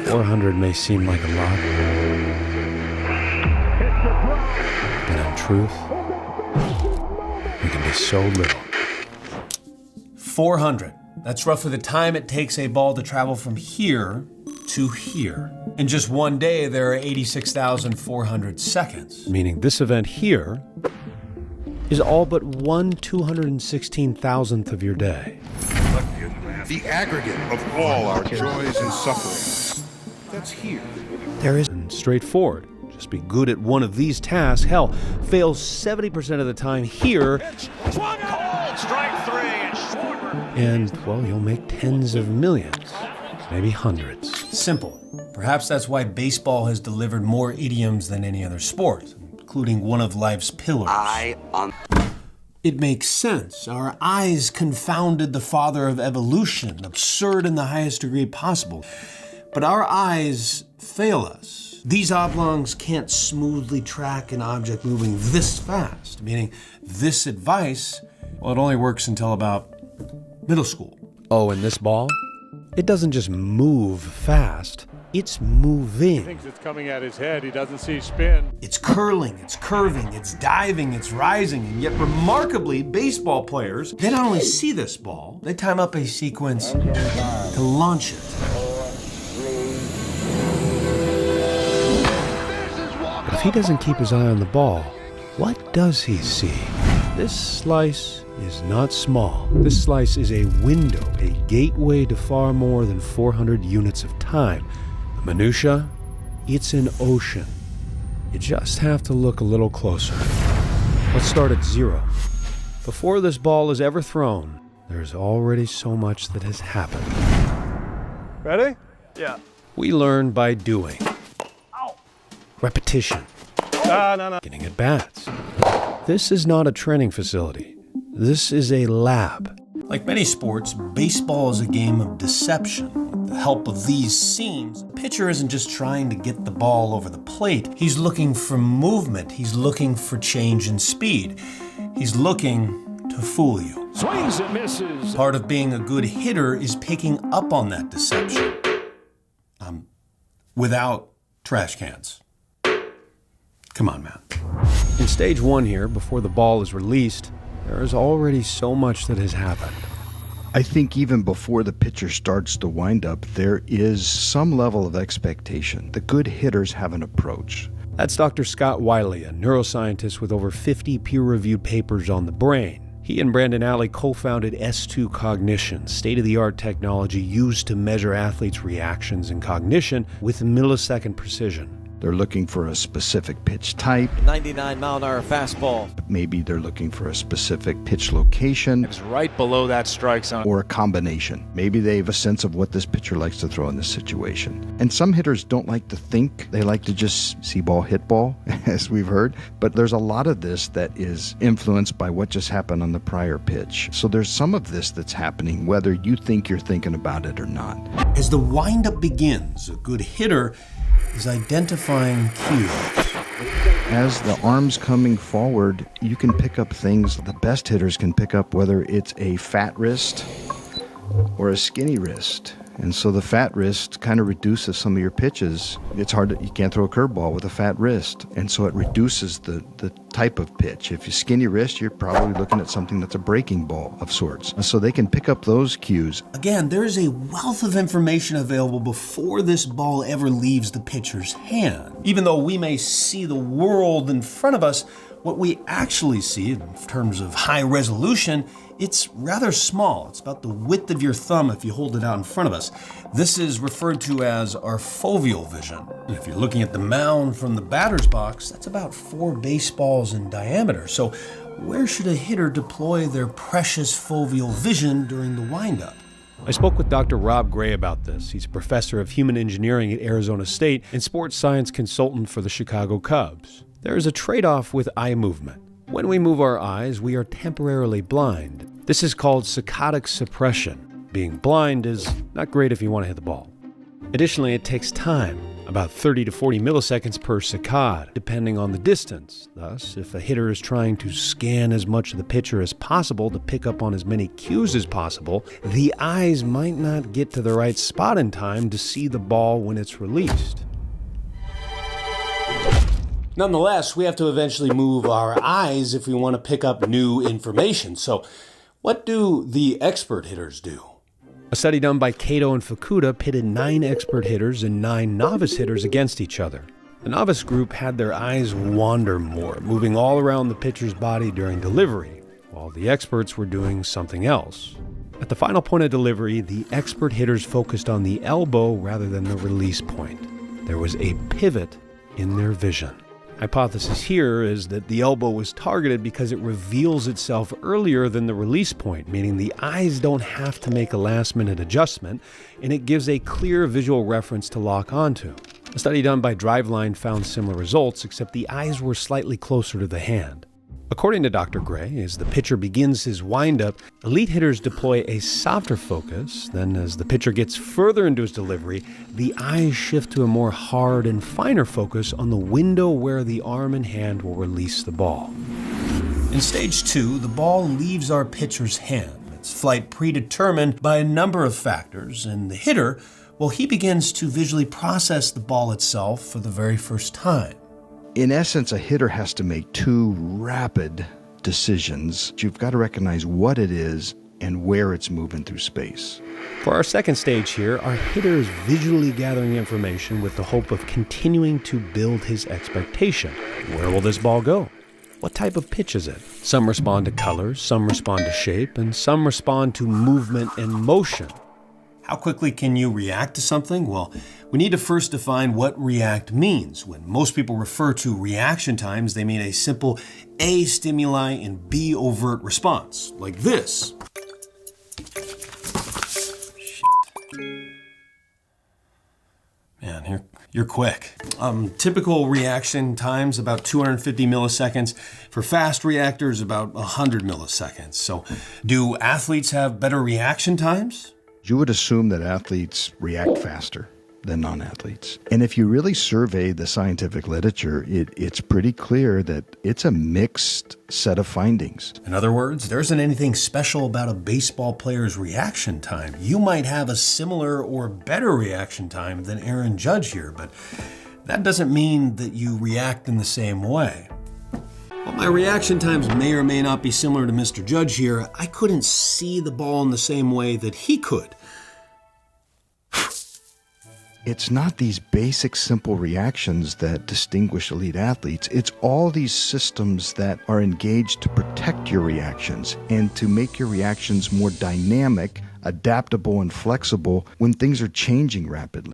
400 may seem like a lot, but in truth, it can be so little. 400. That's roughly the time it takes a ball to travel from here to here. In just one day, there are 86,400 seconds. Meaning this event here is all but 1/216,000th of your day. The aggregate of all our joys and sufferings. That's here. There is straightforward. Just be good at one of these tasks. Hell, fail 70% of the time here. Swung called, strike three, it's Schwarber. And, well, you'll make tens of millions, maybe hundreds. Simple. Perhaps that's why baseball has delivered more idioms than any other sport, including one of life's pillars. It makes sense. Our eyes confounded the father of evolution, absurd in the highest degree possible. But our eyes fail us. These oblongs can't smoothly track an object moving this fast, meaning this advice, well, it only works until about middle school. Oh, and this ball? It doesn't just move fast, it's moving. He thinks it's coming at his head, he doesn't see spin. It's curling, it's curving, it's diving, it's rising, and yet remarkably, baseball players, they not only see this ball, they time up a sequence to launch it. But if he doesn't keep his eye on the ball, what does he see? This slice is not small. This slice is a window, a gateway to far more than 400 units of time. The minutia, it's an ocean. You just have to look a little closer. Let's start at zero. Before this ball is ever thrown, there's already so much that has happened. Ready? Yeah. We learn by doing. Repetition. No. Getting at bats. This is not a training facility. This is a lab. Like many sports, baseball is a game of deception. With the help of these scenes, the pitcher isn't just trying to get the ball over the plate. He's looking for movement. He's looking for change in speed. He's looking to fool you. Swings and misses. Part of being a good hitter is picking up on that deception. Without trash cans. Come on, man. In stage one here, before the ball is released, there is already so much that has happened. I think even before the pitcher starts the windup, there is some level of expectation. The good hitters have an approach. That's Dr. Scott Wiley, a neuroscientist with over 50 peer-reviewed papers on the brain. He and Brandon Alley co-founded S2 Cognition, state-of-the-art technology used to measure athletes' reactions and cognition with millisecond precision. They're looking for a specific pitch type. 99-mile-an-hour fastball. Maybe they're looking for a specific pitch location. It's right below that strike zone. Or a combination. Maybe they have a sense of what this pitcher likes to throw in this situation. And some hitters don't like to think. They like to just see ball, hit ball, as we've heard. But there's a lot of this that is influenced by what just happened on the prior pitch. So there's some of this that's happening, whether you think you're thinking about it or not. As the windup begins, a good hitter is identifying cues. As the arm's coming forward, you can pick up things the best hitters can pick up, whether it's a fat wrist or a skinny wrist. And so the fat wrist kind of reduces some of your pitches. It's hard you can't throw a curveball with a fat wrist. And so it reduces the type of pitch. If you skinny wrist, you're probably looking at something that's a breaking ball of sorts. And so they can pick up those cues. Again, there is a wealth of information available before this ball ever leaves the pitcher's hand. Even though we may see the world in front of us, what we actually see in terms of high resolution, it's rather small. It's about the width of your thumb if you hold it out in front of us. This is referred to as our foveal vision. And if you're looking at the mound from the batter's box, that's about 4 baseballs in diameter. So where should a hitter deploy their precious foveal vision during the windup? I spoke with Dr. Rob Gray about this. He's a professor of human engineering at Arizona State and sports science consultant for the Chicago Cubs. There is a trade-off with eye movement. When we move our eyes, we are temporarily blind. This is called saccadic suppression. Being blind is not great if you want to hit the ball. Additionally, it takes time. about 30 to 40 milliseconds per saccade, depending on the distance. Thus, if a hitter is trying to scan as much of the pitcher as possible to pick up on as many cues as possible, the eyes might not get to the right spot in time to see the ball when it's released. Nonetheless, we have to eventually move our eyes if we want to pick up new information. So, what do the expert hitters do? A study done by Kato and Fukuda pitted 9 expert hitters and 9 novice hitters against each other. The novice group had their eyes wander more, moving all around the pitcher's body during delivery, while the experts were doing something else. At the final point of delivery, the expert hitters focused on the elbow rather than the release point. There was a pivot in their vision. Hypothesis here is that the elbow was targeted because it reveals itself earlier than the release point, meaning the eyes don't have to make a last-minute adjustment, and it gives a clear visual reference to lock onto. A study done by Driveline found similar results, except the eyes were slightly closer to the hand. According to Dr. Gray, as the pitcher begins his windup, elite hitters deploy a softer focus. Then as the pitcher gets further into his delivery, the eyes shift to a more hard and finer focus on the window where the arm and hand will release the ball. In stage 2, the ball leaves our pitcher's hand. Its flight predetermined by a number of factors, and the hitter, well, he begins to visually process the ball itself for the very first time. In essence, a hitter has to make 2 rapid decisions. You've got to recognize what it is and where it's moving through space. For our second stage here, our hitter is visually gathering information with the hope of continuing to build his expectation. Where will this ball go? What type of pitch is it? Some respond to colors, some respond to shape, and some respond to movement and motion. How quickly can you react to something? Well, we need to first define what react means. When most people refer to reaction times, they mean a simple A stimuli and B overt response, like this. Shit. Man, you're quick. Typical reaction times about 250 milliseconds. For fast reactors, about 100 milliseconds. So, do athletes have better reaction times? You would assume that athletes react faster than non-athletes. And if you really survey the scientific literature, it's pretty clear that it's a mixed set of findings. In other words, there isn't anything special about a baseball player's reaction time. You might have a similar or better reaction time than Aaron Judge here, but that doesn't mean that you react in the same way. While my reaction times may or may not be similar to Mr. Judge here, I couldn't see the ball in the same way that he could. It's not these basic, simple reactions that distinguish elite athletes. It's all these systems that are engaged to protect your reactions and to make your reactions more dynamic, adaptable, and flexible when things are changing rapidly.